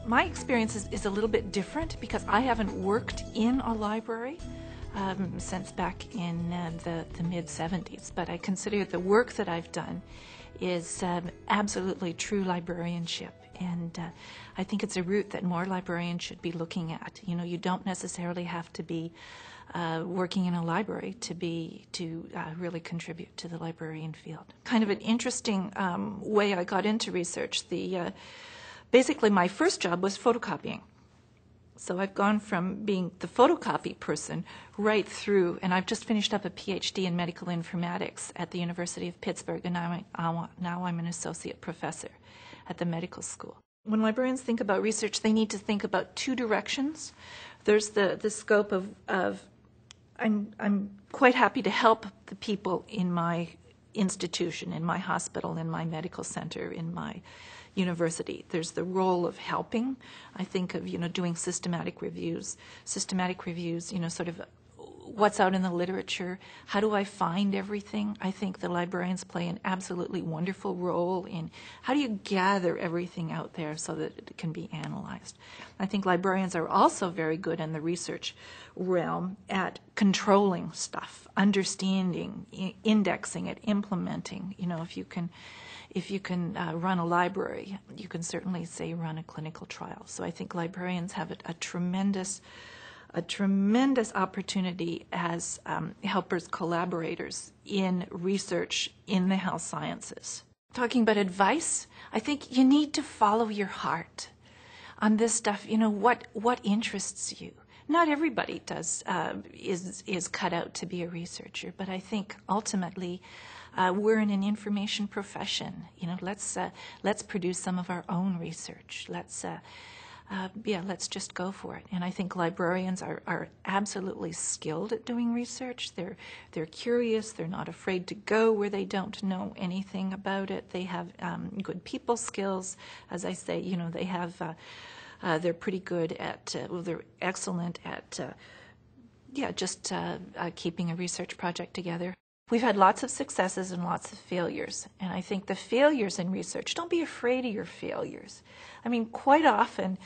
My experience is a little bit different because I haven't worked in a library since back in the mid-70s, but I consider the work that I've done is absolutely true librarianship, and I think it's a route that more librarians should be looking at. You know, you don't necessarily have to be working in a library to really contribute to the librarian field. Kind of an interesting way I got into research. Basically, my first job was photocopying. So I've gone from being the photocopy person right through, and I've just finished up a PhD in medical informatics at the University of Pittsburgh, and now I'm an associate professor at the medical school. When librarians think about research, they need to think about two directions. There's the scope of I'm quite happy to help the people in my institution, in my hospital, in my medical center, in my university. There's the role of helping. I think of, doing systematic reviews, sort of what's out in the literature. How do I find everything? I think the librarians play an absolutely wonderful role in how do you gather everything out there so that it can be analyzed. I think librarians are also very good in the research realm at controlling stuff, understanding, indexing it, implementing. If you can run a library, you can certainly say run a clinical trial. So I think librarians have a tremendous opportunity as helpers, collaborators in research in the health sciences. Talking about advice, I think you need to follow your heart on this stuff. What interests you. Not everybody is cut out to be a researcher, but I think ultimately we're in an information profession. Let's produce some of our own research. Let's just go for it. And I think librarians are absolutely skilled at doing research. They're curious. They're not afraid to go where they don't know anything about it. They have good people skills. As I say, they have. They're pretty good at. They're excellent at. Keeping a research project together. We've had lots of successes and lots of failures, and I think the failures in research, don't be afraid of your failures. I mean, quite often,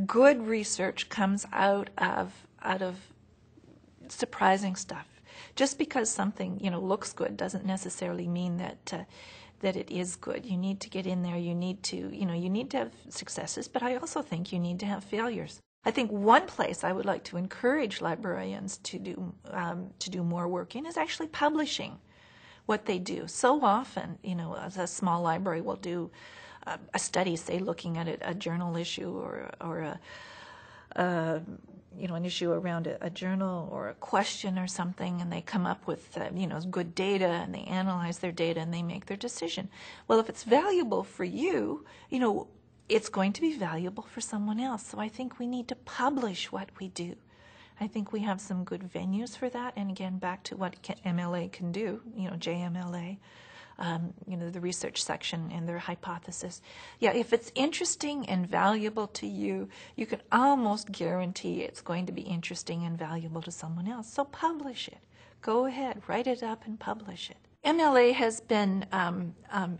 good research comes out of surprising stuff. Just because something, looks good doesn't necessarily mean that it is good. You need to get in there. You need to have successes, but I also think you need to have failures. I think one place I would like to encourage librarians to do more work in is actually publishing what they do. So often, as a small library will do a study, say looking at a journal issue or an issue around a journal or a question or something, and they come up with good data, and they analyze their data and they make their decision. Well, if it's valuable for you, it's going to be valuable for someone else. So I think we need to publish what we do. I think we have some good venues for that. And again, back to what MLA can do, JMLA, the research section and their hypothesis. Yeah, if it's interesting and valuable to you, you can almost guarantee it's going to be interesting and valuable to someone else. So publish it. Go ahead, write it up and publish it. MLA has been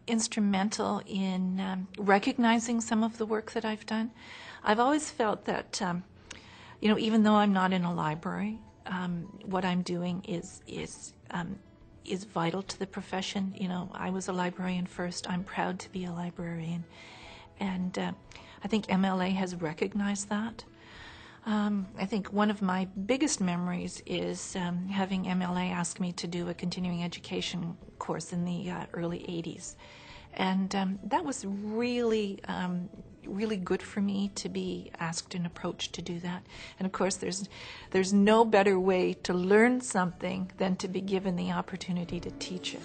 instrumental in recognizing some of the work that I've done. I've always felt that, even though I'm not in a library, what I'm doing is vital to the profession. I was a librarian first. I'm proud to be a librarian, and I think MLA has recognized that. I think one of my biggest memories is having MLA ask me to do a continuing education course in the early 80s. And that was really good for me to be asked and approached to do that. And of course, there's no better way to learn something than to be given the opportunity to teach it.